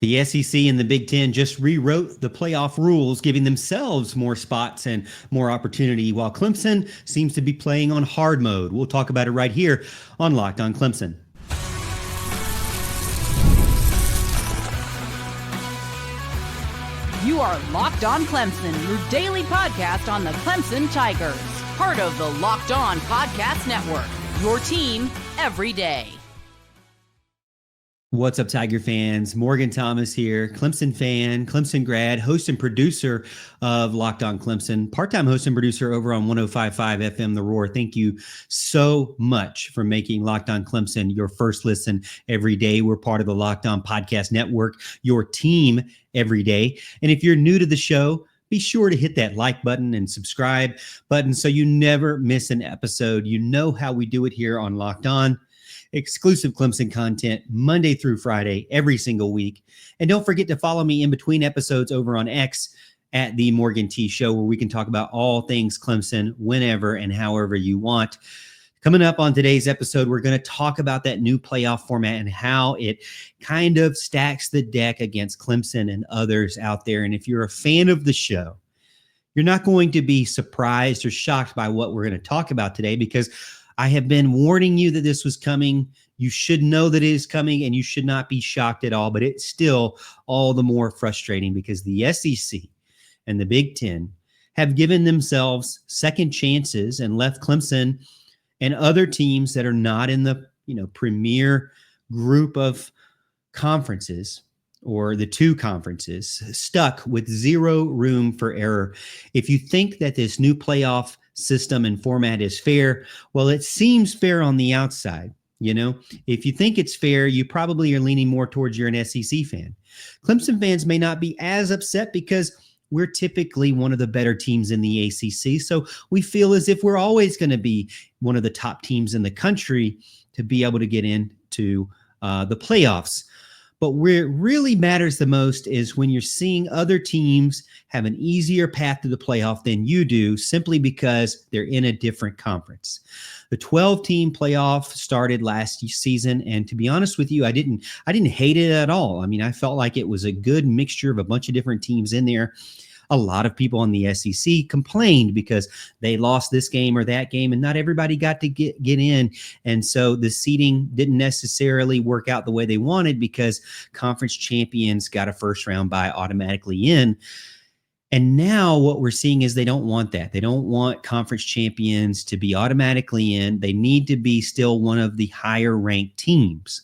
The SEC and the Big Ten just rewrote the playoff rules, giving themselves more spots and more opportunity, while Clemson seems to be playing on hard mode. We'll talk about it right here on Locked on Clemson. You are Locked on Clemson, your daily podcast on the Clemson Tigers. Part of the Locked on Podcast Network, your team every day. What's up, Tiger fans? Morgan Thomas here, Clemson fan, Clemson grad, host and producer of Locked on Clemson, part-time host and producer over on 105.5 FM The Roar. Thank you so much for making Locked on Clemson your first listen every day. We're part of the Locked on Podcast Network, your team every day. And if you're new to the show, be sure to hit that like button and subscribe button so you never miss an episode. You know how we do it here on Locked On. Exclusive Clemson content Monday through Friday, every single week. And don't forget to follow me in between episodes over on X at The Morgan T Show, where we can talk about all things Clemson whenever and however you want. Coming up on today's episode, we're going to talk about that new playoff format and how it kind of stacks the deck against Clemson and others out there. And if you're a fan of the show, you're not going to be surprised or shocked by what we're going to talk about today, because I have been warning you that this was coming. You should know that it is coming, and you should not be shocked at all. But it's still all the more frustrating because the SEC and the Big Ten have given themselves second chances and left Clemson and other teams that are not in the premier group of conferences, or the two conferences, stuck with zero room for error. If you think that this new playoff system and format is fair, well, it seems fair on the outside. If you think it's fair, you probably are leaning more towards you're an SEC fan. Clemson fans may not be as upset because we're typically one of the better teams in the ACC. So we feel as if we're always going to be one of the top teams in the country to be able to get into the playoffs. But where it really matters the most is when you're seeing other teams have an easier path to the playoff than you do, simply because they're in a different conference. The 12-team playoff started last season, and to be honest with you, I didn't hate it at all. I mean, I felt like it was a good mixture of a bunch of different teams in there. A lot of people on the SEC complained because they lost this game or that game, and not everybody got to get in. And so the seeding didn't necessarily work out the way they wanted, because conference champions got a first round bye automatically in. And now what we're seeing is they don't want that. They don't want conference champions to be automatically in. They need to be still one of the higher ranked teams.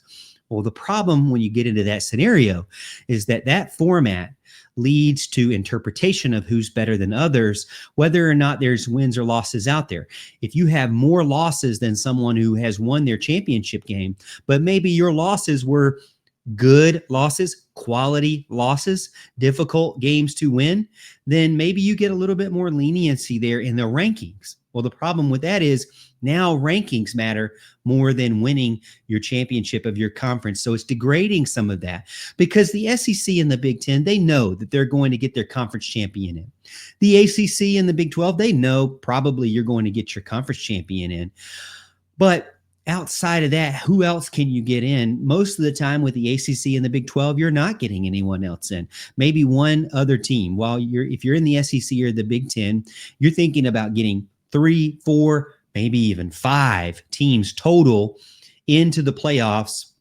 Well, the problem when you get into that scenario is that format leads to interpretation of who's better than others, whether or not there's wins or losses out there. If you have more losses than someone who has won their championship game, but maybe your losses were good losses, quality losses, difficult games to win, then maybe you get a little bit more leniency there in the rankings. Well, the problem with that is now rankings matter more than winning your championship of your conference. So it's degrading some of that, because the SEC and the Big Ten, they know that they're going to get their conference champion in. The ACC and the Big 12, they know probably you're going to get your conference champion in. But outside of that, who else can you get in? Most of the time with the ACC and the Big 12, you're not getting anyone else in. Maybe one other team. If you're in the SEC or the Big 10, you're thinking about getting 3, 4, maybe even 5 teams total into the playoffs.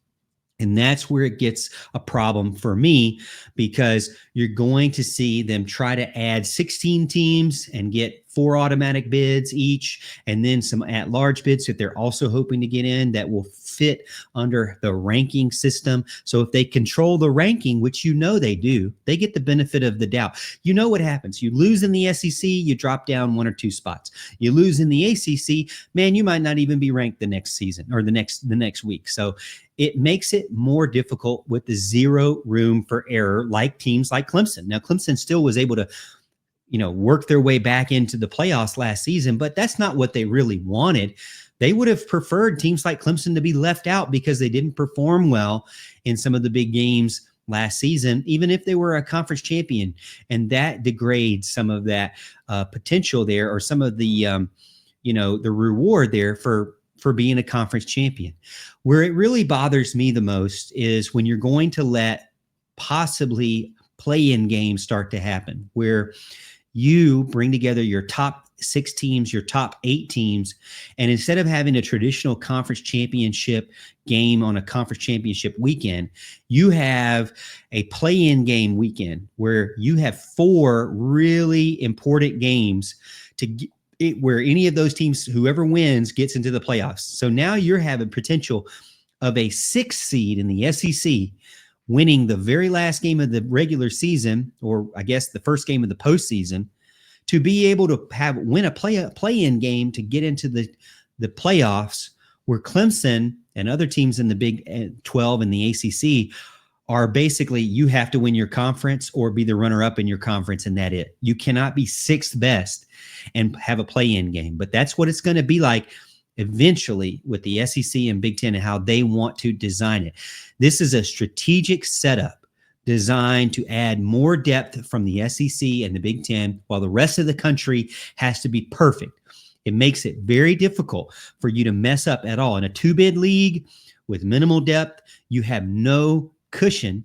And that's where it gets a problem for me, because you're going to see them try to add 16 teams and get 4 automatic bids each, and then some at-large bids that they're also hoping to get in that will fit under the ranking system. So if they control the ranking, which they do, they get the benefit of the doubt. You know what happens? You lose in the SEC, you drop down 1 or 2 spots. You lose in the ACC, man, you might not even be ranked the next season or the next week. So it makes it more difficult with the zero room for error, like teams like Clemson. Now, Clemson still was able to work their way back into the playoffs last season, but that's not what they really wanted. They would have preferred teams like Clemson to be left out because they didn't perform well in some of the big games last season, even if they were a conference champion. And that degrades some of that potential there, or some of the, the reward there for being a conference champion. Where it really bothers me the most is when you're going to let possibly play-in games start to happen, where you bring together your top 6 teams, your top 8 teams, and instead of having a traditional conference championship game on a conference championship weekend, you have a play-in game weekend where you have 4 really important games where any of those teams, whoever wins, gets into the playoffs. So now you're having potential of a 6th seed in the SEC winning the very last game of the regular season, or I guess the first game of the postseason, to be able to win a play-in game to get into the playoffs, where Clemson and other teams in the Big 12 and the ACC are basically, you have to win your conference or be the runner-up in your conference, and that's it. You cannot be 6th best and have a play-in game. But that's what it's going to be like eventually with the SEC and Big Ten and how they want to design it. This is a strategic setup designed to add more depth from the SEC and the Big Ten, while the rest of the country has to be perfect. It makes it very difficult for you to mess up at all. In a 2-bid league with minimal depth, you have no cushion.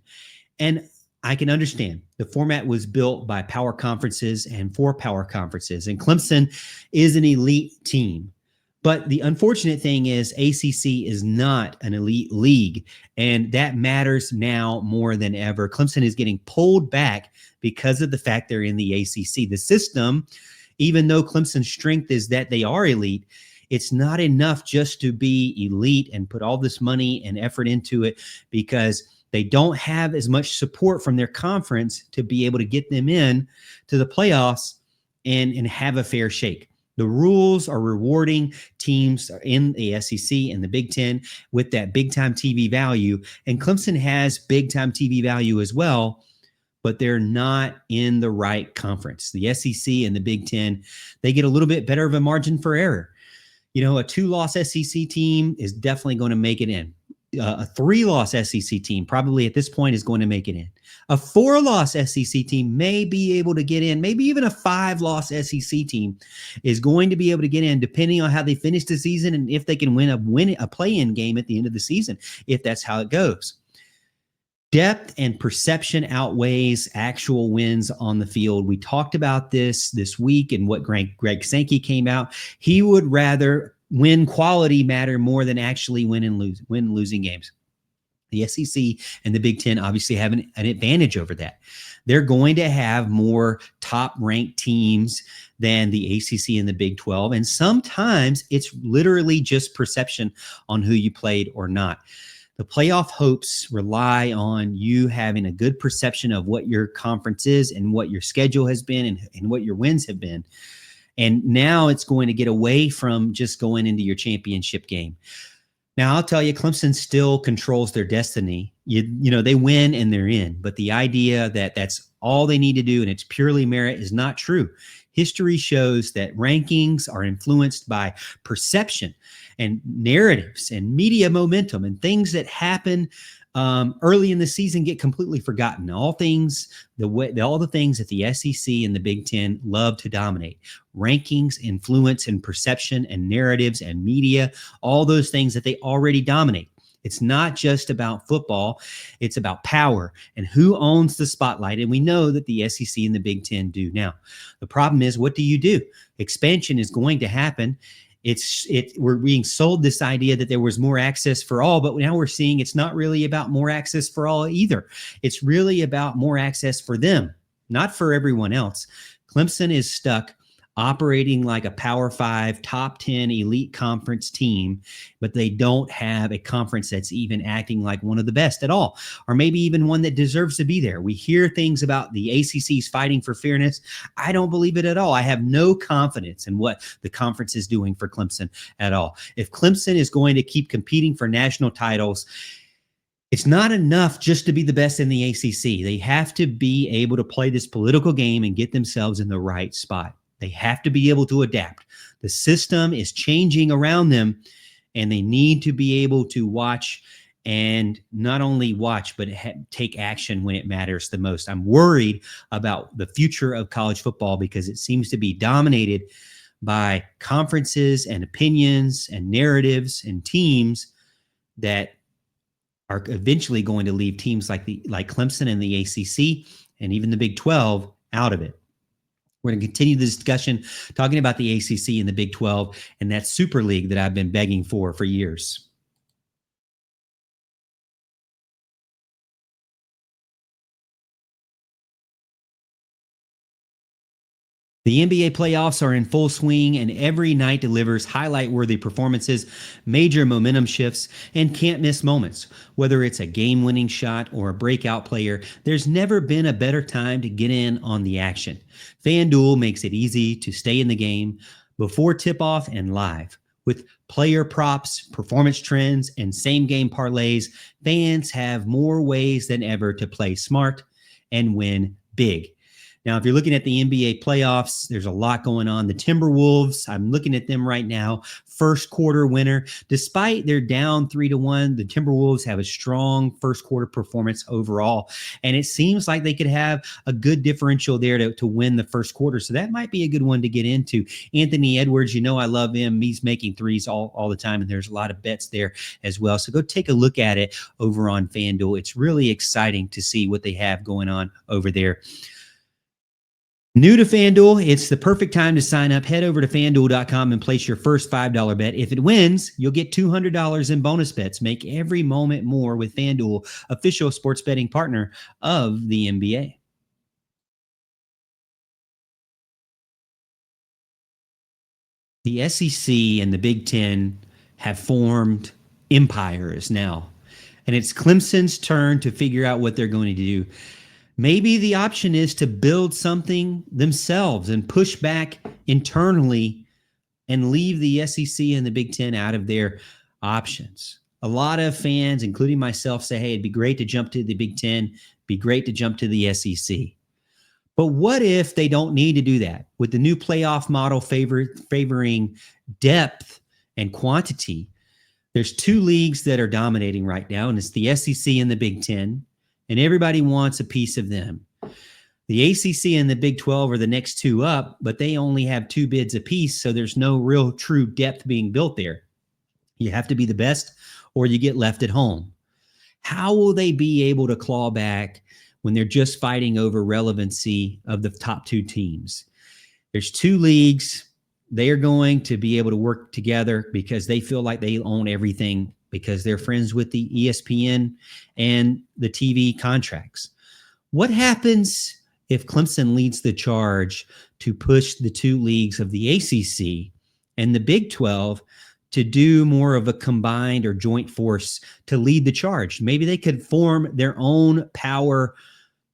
And I can understand the format was built by power conferences and for power conferences. And Clemson is an elite team. But the unfortunate thing is ACC is not an elite league, and that matters now more than ever. Clemson is getting pulled back because of the fact they're in the ACC. The system, even though Clemson's strength is that they are elite, it's not enough just to be elite and put all this money and effort into it, because they don't have as much support from their conference to be able to get them in to the playoffs and have a fair shake. The rules are rewarding teams in the SEC and the Big Ten with that big-time TV value. And Clemson has big-time TV value as well, but they're not in the right conference. The SEC and the Big Ten, they get a little bit better of a margin for error. You know, a 2-loss SEC team is definitely going to make it in. A 3-loss SEC team probably at this point is going to make it in. A 4-loss SEC team may be able to get in. Maybe even a 5-loss SEC team is going to be able to get in, depending on how they finish the season and if they can win a play-in game at the end of the season, if that's how it goes. Depth and perception outweighs actual wins on the field. We talked about this week, and what Greg Sankey came out. He would rather win quality matter more than actually win losing games. The SEC and the Big Ten obviously have an advantage over that. They're going to have more top-ranked teams than the ACC and the Big 12, and sometimes it's literally just perception on who you played or not. The playoff hopes rely on you having a good perception of what your conference is and what your schedule has been and what your wins have been. And now it's going to get away from just going into your championship game. Now, I'll tell you, Clemson still controls their destiny. You know, they win and they're in. But the idea that that's all they need to do and it's purely merit is not true. History shows that rankings are influenced by perception and narratives and media momentum, and things that happen early in the season get completely forgotten. All the things that the SEC and the Big Ten love to dominate: rankings, influence, and perception, and narratives, and media, all those things that they already dominate. It's not just about football. It's about power and who owns the spotlight. And we know that the SEC and the Big Ten do. Now, the problem is, what do you do? Expansion is going to happen. We're being sold this idea that there was more access for all, but now we're seeing it's not really about more access for all either. It's really about more access for them, not for everyone else. Clemson is stuck operating like a Power 5, top 10 elite conference team, but they don't have a conference that's even acting like one of the best at all, or maybe even one that deserves to be there. We hear things about the ACC's fighting for fairness. I don't believe it at all. I have no confidence in what the conference is doing for Clemson at all. If Clemson is going to keep competing for national titles, it's not enough just to be the best in the ACC. They have to be able to play this political game and get themselves in the right spot. They have to be able to adapt. The system is changing around them, and they need to be able to watch, and not only watch, but take action when it matters the most. I'm worried about the future of college football because it seems to be dominated by conferences and opinions and narratives and teams that are eventually going to leave teams like Clemson and the ACC and even the Big 12 out of it. We're going to continue the discussion talking about the ACC and the Big 12 and that super league that I've been begging for years. The NBA playoffs are in full swing, and every night delivers highlight-worthy performances, major momentum shifts, and can't-miss moments. Whether it's a game-winning shot or a breakout player, there's never been a better time to get in on the action. FanDuel makes it easy to stay in the game before tip-off and live. With player props, performance trends, and same-game parlays, fans have more ways than ever to play smart and win big. Now, if you're looking at the NBA playoffs, there's a lot going on. The Timberwolves, I'm looking at them right now, first quarter winner. Despite they're down 3-1, the Timberwolves have a strong first quarter performance overall. And it seems like they could have a good differential there to win the first quarter. So that might be a good one to get into. Anthony Edwards, I love him. He's making threes all the time, and there's a lot of bets there as well. So go take a look at it over on FanDuel. It's really exciting to see what they have going on over there. New to FanDuel, it's the perfect time to sign up. Head over to FanDuel.com and place your first $5 bet. If it wins, you'll get $200 in bonus bets. Make every moment more with FanDuel, official sports betting partner of the NBA. The SEC and the Big Ten have formed empires now, and it's Clemson's turn to figure out what they're going to do. Maybe the option is to build something themselves and push back internally and leave the SEC and the Big Ten out of their options. A lot of fans, including myself, say, hey, it'd be great to jump to the Big Ten, be great to jump to the SEC. But what if they don't need to do that? With the new playoff model favoring depth and quantity, there's two leagues that are dominating right now, and it's the SEC and the Big Ten. And everybody wants a piece of them. The ACC and the Big 12 are the next two up, but they only have two bids apiece, so there's no real true depth being built there. You have to be the best or you get left at home. How will they be able to claw back when they're just fighting over relevancy of the top two teams? There's two leagues. They are going to be able to work together because they feel like they own everything, because they're friends with the ESPN and the TV contracts. What happens if Clemson leads the charge to push the two leagues of the ACC and the Big 12 to do more of a combined or joint force to lead the charge? Maybe they could form their own power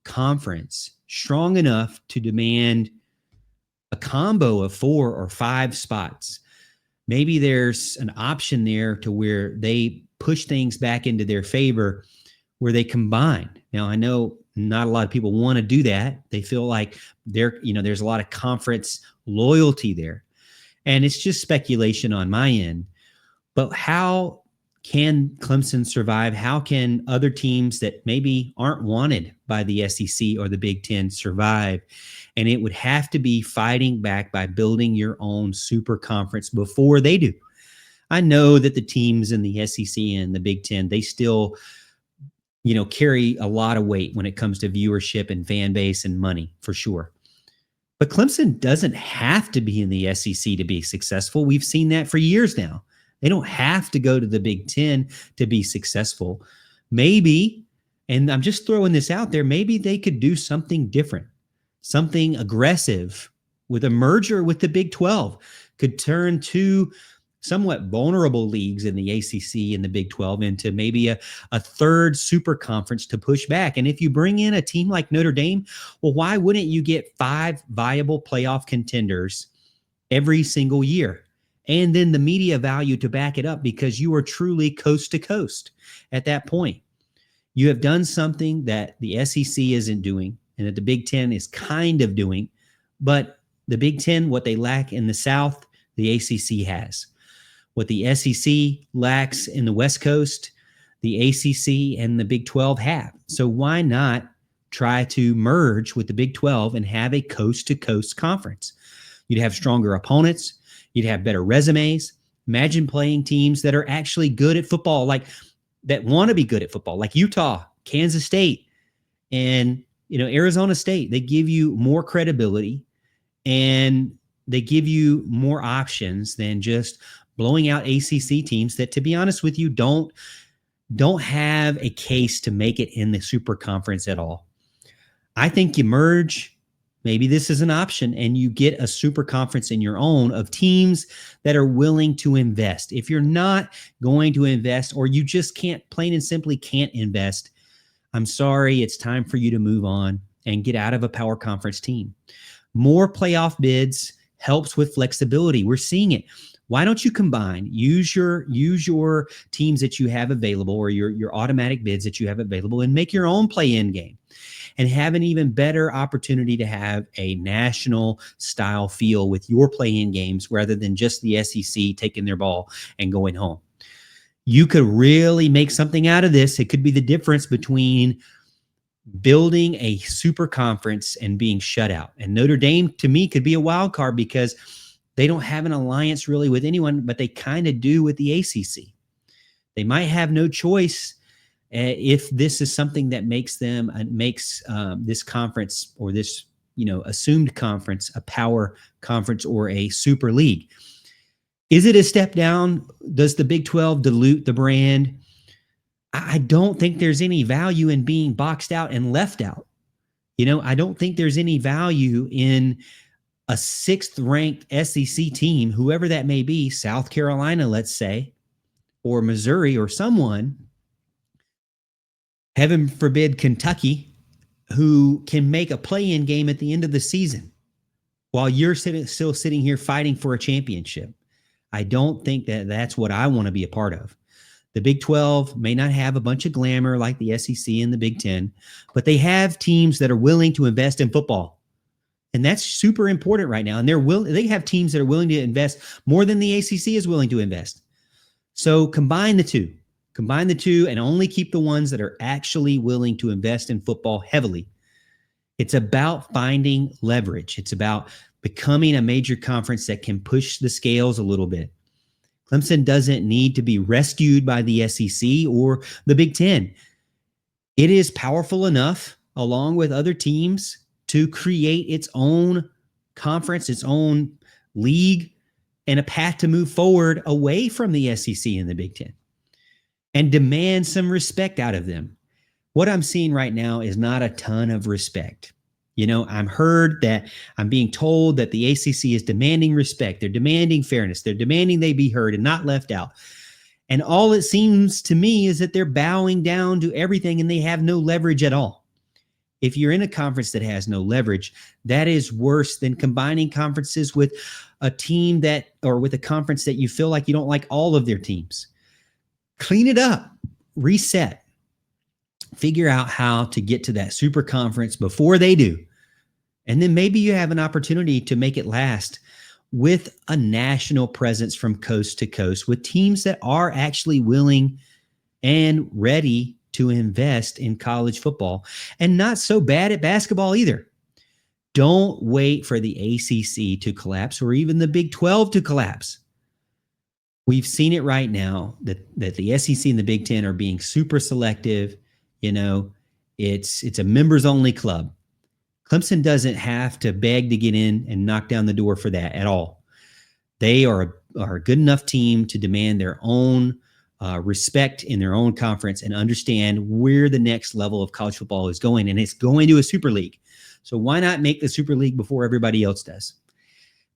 conference strong enough to demand a combo of 4 or 5 spots. Maybe there's an option there to where they push things back into their favor, where they combine. Now, I know not a lot of people want to do that. They feel like there's a lot of conference loyalty there. And it's just speculation on my end. But how can Clemson survive? How can other teams that maybe aren't wanted by the SEC or the Big Ten survive? And it would have to be fighting back by building your own super conference before they do. I know that the teams in the SEC and the Big Ten, they still, carry a lot of weight when it comes to viewership and fan base and money, for sure. But Clemson doesn't have to be in the SEC to be successful. We've seen that for years now. They don't have to go to the Big Ten to be successful. Maybe, and I'm just throwing this out there, maybe they could do something different. Something aggressive with a merger with the Big 12 could turn two somewhat vulnerable leagues in the ACC and the Big 12 into maybe a third super conference to push back. And if you bring in a team like Notre Dame, well, why wouldn't you get 5 viable playoff contenders every single year? And then the media value to back it up, because you are truly coast to coast at that point. You have done something that the SEC isn't doing, and that the Big Ten is kind of doing. But the Big Ten, what they lack in the South, the ACC has. What the SEC lacks in the West Coast, the ACC and the Big 12 have. So why not try to merge with the Big 12 and have a coast-to-coast conference? You'd have stronger opponents. You'd have better resumes. Imagine playing teams that are actually good at football, like that want to be good at football, like Utah, Kansas State, and Arizona State. They give you more credibility and they give you more options than just blowing out ACC teams that, to be honest with you, don't have a case to make it in the super conference at all. I think you merge. Maybe this is an option and you get a super conference in your own of teams that are willing to invest. If you're not going to invest, or you just can't, plain and simply can't invest, I'm sorry, it's time for you to move on and get out of a power conference team. More playoff bids helps with flexibility. We're seeing it. Why don't you combine, use your teams that you have available, or your automatic bids that you have available, and make your own play-in game and have an even better opportunity to have a national style feel with your play-in games rather than just the SEC taking their ball and going home. You could really make something out of this. It could be the difference between building a super conference and being shut out. And Notre Dame, to me, could be a wild card because they don't have an alliance really with anyone, but they kind of do with the ACC. They might have no choice if this is something that makes this conference, or this assumed conference, a power conference or a super league. Is it a step down? Does the Big 12 dilute the brand? I don't think there's any value in being boxed out and left out. I don't think there's any value in a 6th ranked SEC team, whoever that may be, South Carolina, let's say, or Missouri, or someone, heaven forbid, Kentucky, who can make a play-in game at the end of the season while you're still sitting here fighting for a championship. I don't think that that's what I want to be a part of. The Big 12 may not have a bunch of glamour like the SEC and the Big 10, but they have teams that are willing to invest in football. And that's super important right now. And they have teams that are willing to invest more than the ACC is willing to invest. So combine the two and only keep the ones that are actually willing to invest in football heavily. It's about finding leverage. It's about becoming a major conference that can push the scales a little bit. Clemson doesn't need to be rescued by the SEC or the Big 10. It is powerful enough, along with other teams, to create its own conference, its own league, and a path to move forward away from the SEC and the Big 10 and demand some respect out of them. What I'm seeing right now is not a ton of respect. I'm being told that the ACC is demanding respect. They're demanding fairness. They're demanding they be heard and not left out. And all it seems to me is that they're bowing down to everything and they have no leverage at all. If you're in a conference that has no leverage, that is worse than combining conferences with a team with a conference that you feel like you don't like all of their teams. Clean it up, reset, figure out how to get to that super conference before they do. And then maybe you have an opportunity to make it last with a national presence from coast to coast, with teams that are actually willing and ready to invest in college football, and not so bad at basketball either. Don't wait for the ACC to collapse or even the Big 12 to collapse. We've seen it right now that the SEC and the Big 10 are being super selective. It's a members only club. Clemson doesn't have to beg to get in and knock down the door for that at all. They are a good enough team to demand their own respect in their own conference and understand where the next level of college football is going. And it's going to a super league. So why not make the super league before everybody else does?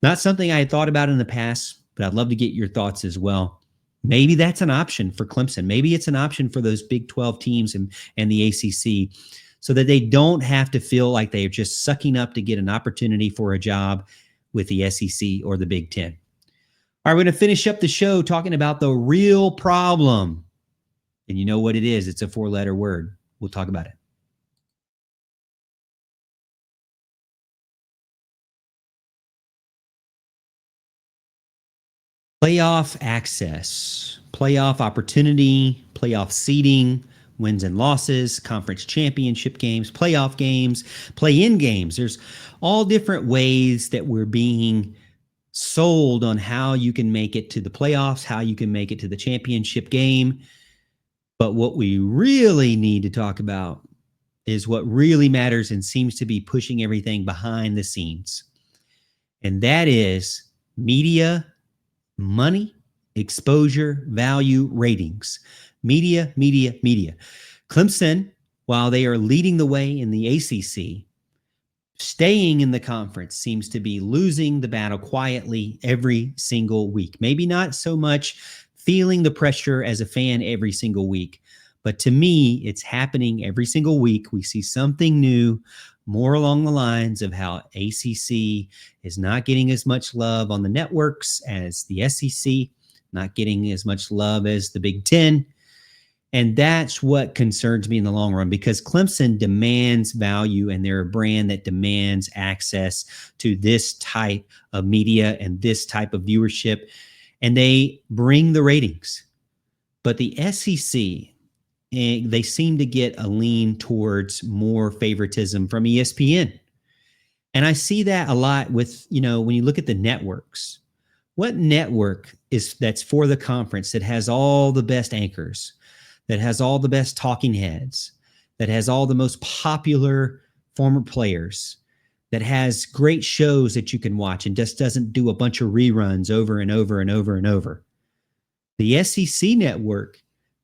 Not something I had thought about in the past, but I'd love to get your thoughts as well. Maybe that's an option for Clemson. Maybe it's an option for those Big 12 teams and the ACC, so that they don't have to feel like they're just sucking up to get an opportunity for a job with the SEC or the Big 10. All right, we're going to finish up the show talking about the real problem. And you know what it is. It's a 4-letter word. We'll talk about it. Playoff access, playoff opportunity, playoff seeding, wins and losses, conference championship games, playoff games, play-in games. There's all different ways that we're being sold on how you can make it to the playoffs, how you can make it to the championship game. But what we really need to talk about is what really matters and seems to be pushing everything behind the scenes. And that is media, money, exposure, value, ratings. Media, media, media. Clemson, while they are leading the way in the ACC, staying in the conference seems to be losing the battle quietly every single week. Maybe not so much feeling the pressure as a fan every single week, but to me, it's happening every single week. We see something new, more along the lines of how ACC is not getting as much love on the networks as the SEC, not getting as much love as the Big Ten. And that's what concerns me in the long run, because Clemson demands value, and they're a brand that demands access to this type of media and this type of viewership, and they bring the ratings. But the SEC, they seem to get a lean towards more favoritism from ESPN. And I see that a lot with, when you look at the networks, what network is that's for the conference that has all the best anchors, that has all the best talking heads, that has all the most popular former players, that has great shows that you can watch and just doesn't do a bunch of reruns over and over and over and over? The SEC network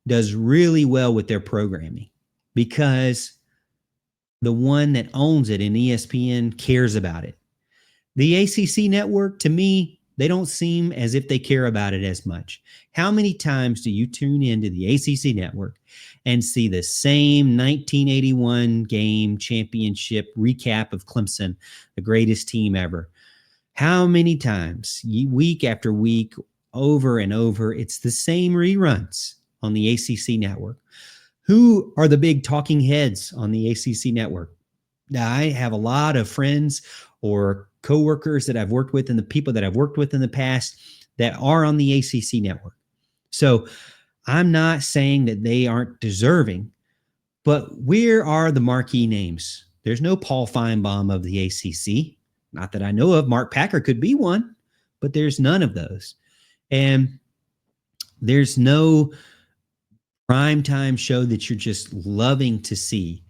does really well with their programming because the one that owns it in ESPN cares about it. The ACC network, to me, they don't seem as if they care about it as much. How many times do you tune into the ACC network and see the same 1981 game championship recap of Clemson, the greatest team ever? How many times, week after week, over and over, it's the same reruns on the ACC network? Who are the big talking heads on the ACC network? Now, I have a lot of friends or coworkers that I've worked with and the people that I've worked with in the past that are on the ACC network. So I'm not saying that they aren't deserving, but where are the marquee names? There's no Paul Feinbaum of the ACC. Not that I know of. Mark Packer could be one, but there's none of those. And there's no primetime show that you're just loving to see.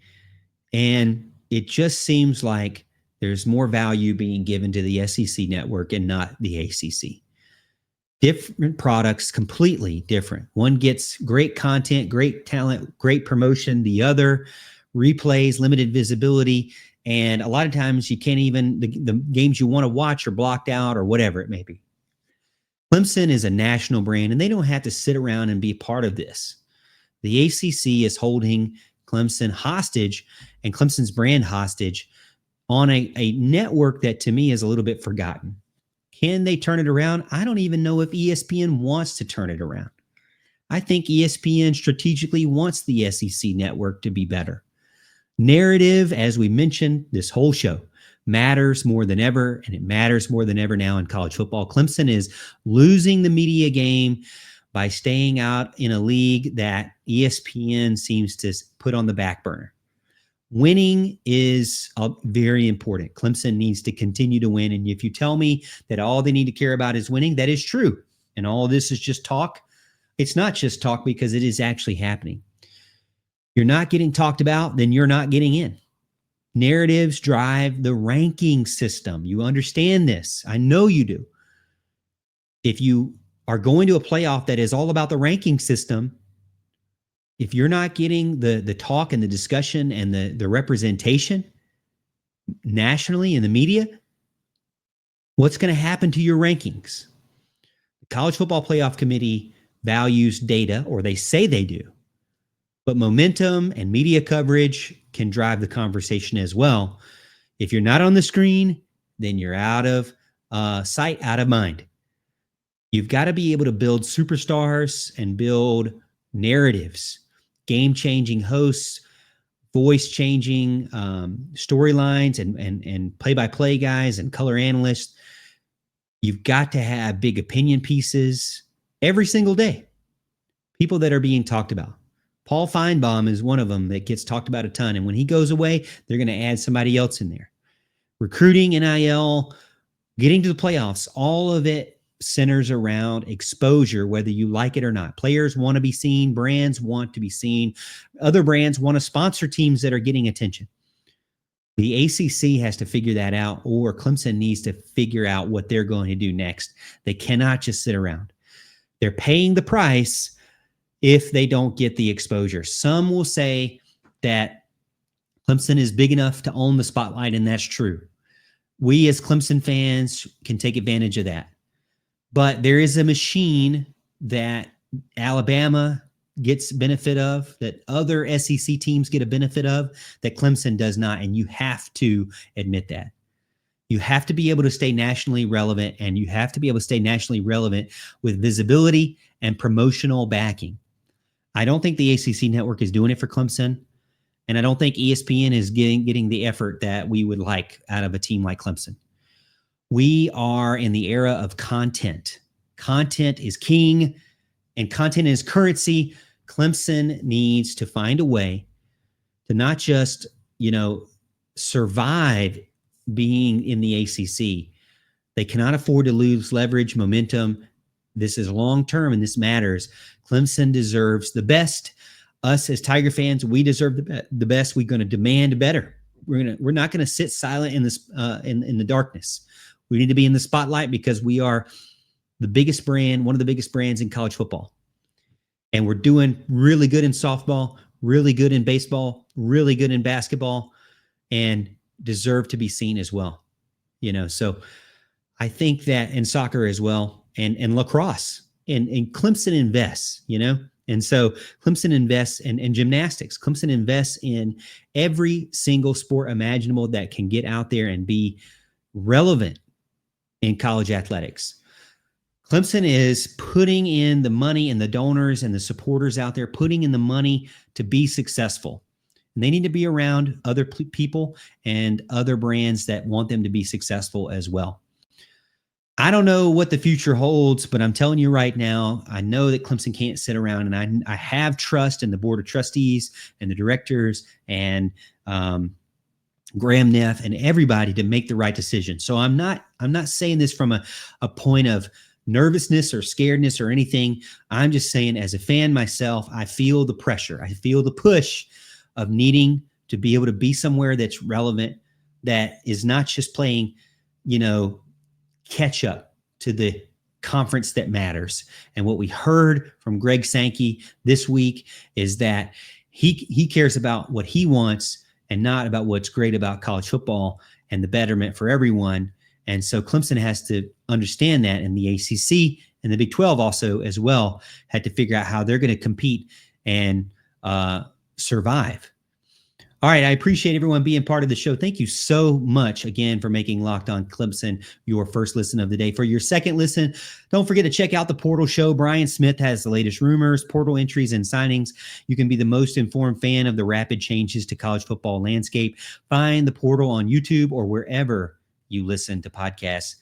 And it just seems like there's more value being given to the SEC network and not the ACC. Different products, completely different. One gets great content, great talent, great promotion. The other, replays, limited visibility. And a lot of times you can't even, the games you want to watch are blocked out or whatever it may be. Clemson is a national brand, and they don't have to sit around and be part of this. The ACC is holding Clemson hostage and Clemson's brand hostage on a network that to me is a little bit forgotten. Can they turn it around? I don't even know if ESPN wants to turn it around. I think ESPN strategically wants the SEC network to be better. Narrative, as we mentioned, this whole show matters more than ever, and it matters more than ever now in college football. Clemson is losing the media game by staying out in a league that ESPN seems to put on the back burner. Winning is very important. Clemson needs to continue to win. And if you tell me that all they need to care about is winning, that is true. And all of this is just talk. It's not just talk, because it is actually happening. You're not getting talked about, then you're not getting in. Narratives drive the ranking system. You understand this. I know you do. If you are going to a playoff that is all about the ranking system, if you're not getting the talk and the discussion and the representation nationally in the media, what's going to happen to your rankings? The College Football Playoff Committee values data, or they say they do, but momentum and media coverage can drive the conversation as well. If you're not on the screen, then you're out of sight, out of mind. You've got to be able to build superstars and build narratives, game-changing hosts, voice-changing storylines, and play-by-play guys and color analysts. You've got to have big opinion pieces every single day. People that are being talked about. Paul Feinbaum is one of them that gets talked about a ton. And when he goes away, they're going to add somebody else in there. Recruiting, NIL, getting to the playoffs, all of it centers around exposure, whether you like it or not. Players want to be seen. Brands want to be seen. Other brands want to sponsor teams that are getting attention. The ACC has to figure that out, or Clemson needs to figure out what they're going to do next. They cannot just sit around. They're paying the price if they don't get the exposure. Some will say that Clemson is big enough to own the spotlight, and that's true. We as Clemson fans can take advantage of that. But there is a machine that Alabama gets benefit of, that other SEC teams get a benefit of, that Clemson does not. And you have to admit that. You have to be able to stay nationally relevant, and you have to be able to stay nationally relevant with visibility and promotional backing. I don't think the ACC network is doing it for Clemson, and I don't think ESPN is getting the effort that we would like out of a team like Clemson. We are in the era of content. Content is king, and content is currency. Clemson needs to find a way to not just, survive being in the ACC. They cannot afford to lose leverage, momentum. This is long-term, and this matters. Clemson deserves the best. Us as Tiger fans, we deserve the best. We're going to demand better. We're not going to sit silent in this in the darkness. We need to be in the spotlight because we are the biggest brand, one of the biggest brands in college football. And we're doing really good in softball, really good in baseball, really good in basketball, and deserve to be seen as well. So I think that in soccer as well, and lacrosse, and Clemson invests, and so Clemson invests in gymnastics. Clemson invests in every single sport imaginable that can get out there and be relevant in college athletics. Clemson is putting in the money, and the donors and the supporters out there putting in the money to be successful. And they need to be around other people and other brands that want them to be successful as well. I don't know what the future holds, but I'm telling you right now, I know that Clemson can't sit around, and I have trust in the board of trustees and the directors and Graham Neff and everybody to make the right decision. So I'm not saying this from a point of nervousness or scaredness or anything. I'm just saying, as a fan myself, I feel the pressure. I feel the push of needing to be able to be somewhere that's relevant, that is not just playing, catch up to the conference that matters. And what we heard from Greg Sankey this week is that he cares about what he wants and not about what's great about college football and the betterment for everyone. And so Clemson has to understand that, and the ACC and the Big 12 also as well had to figure out how they're going to compete and survive. All right, I appreciate everyone being part of the show. Thank you so much again for making Locked On Clemson your first listen of the day. For your second listen, don't forget to check out the Portal Show. Brian Smith has the latest rumors, portal entries, and signings. You can be the most informed fan of the rapid changes to college football landscape. Find the Portal on YouTube or wherever you listen to podcasts.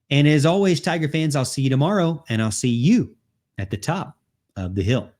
And as always, Tiger fans, I'll see you tomorrow, and I'll see you at the top of the hill.